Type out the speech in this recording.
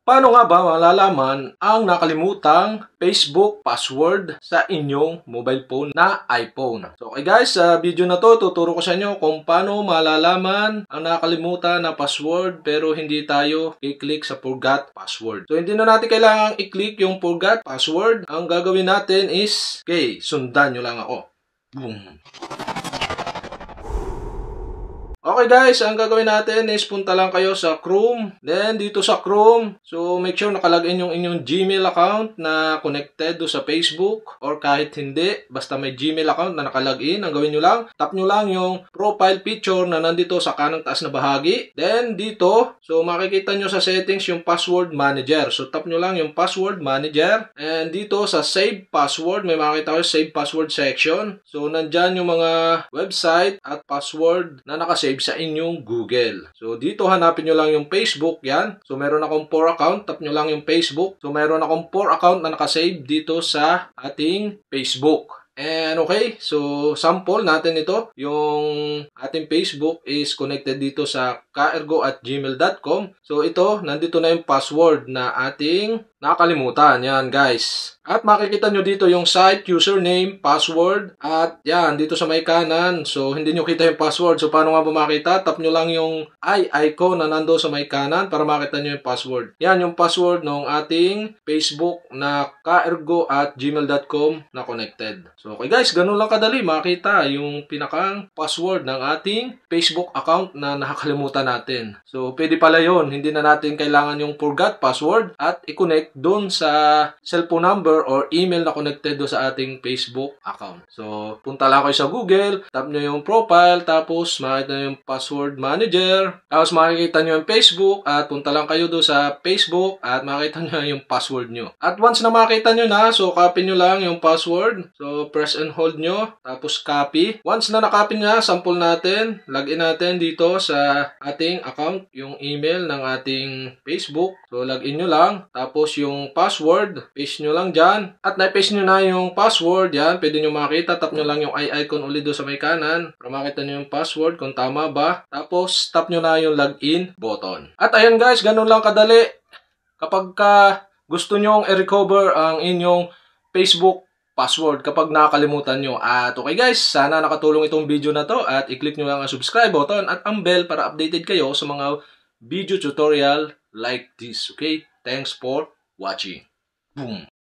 Paano nga ba malalaman ang nakalimutang Facebook password sa inyong mobile phone na iPhone? So okay guys, sa video na to tuturo ko sa inyo kung paano malalaman ang nakalimutan na password pero hindi tayo i-click sa forgot password. So hindi na natin kailangang i-click yung forgot password. Ang gagawin natin is, okay, sundan nyo lang ako. Boom. Okay guys, ang gagawin natin is punta lang kayo sa Chrome. Then dito sa Chrome, so make sure nakalagin yung inyong Gmail account na connected do sa Facebook, or kahit hindi, basta may Gmail account na nakalagin. Ang gawin nyo lang, tap nyo lang yung profile picture na nandito sa kanang taas na bahagi. Then dito, so makikita nyo sa settings yung password manager. So tap nyo lang yung password manager. And dito sa save password, may makikita kayo save password section. So nandyan yung mga website at password na nakasave sa inyong Google. So dito hanapin nyo lang yung Facebook, yan. So meron akong 4 account, tap nyo lang yung Facebook. So meron akong 4 account na nakasave dito sa ating Facebook. And okay, so sample natin ito. Yung ating Facebook is connected dito sa kaergo@gmail.com. So ito, nandito na yung password na ating nakalimutan. Yan guys. At makikita nyo dito yung site, username, password. At yan, dito sa may kanan. So hindi nyo kita yung password. So paano nga ba makita? Tap nyo lang yung icon na nando sa may kanan para makita nyo yung password. Yan yung password ng ating Facebook na kaergo@gmail.com na connected. So okay guys, ganun lang kadali makita yung pinakang password ng ating Facebook account na nakakalimutan natin. So pwede pala yun. Hindi na natin kailangan yung forgot password at i-connect doon sa cellphone number or email na connected doon sa ating Facebook account. So punta lang kayo sa Google, tap nyo yung profile, tapos makikita nyo yung password manager, tapos makikita nyo yung Facebook at punta lang kayo doon sa Facebook at makikita nyo yung password nyo. At once na makita nyo na, so copy nyo lang yung password. So press and hold nyo, tapos copy. Once na nakopy nyo, sample natin, login natin dito sa ating account, yung email ng ating Facebook. So login nyo lang, tapos yung password, paste nyo lang dyan. At na-paste nyo na yung password, yan, pwede nyo makita, tap nyo lang yung icon ulit doon sa may kanan para makita nyo yung password kung tama ba. Tapos tap nyo na yung login button. At ayan guys, ganun lang kadali. Kapag gusto nyo i-recover ang inyong Facebook password kapag nakakalimutan nyo. At okay guys, sana nakatulong itong video na to at i-click nyo lang ang subscribe button at ang bell para updated kayo sa mga video tutorial like this. Okay? Thanks for watching. Boom!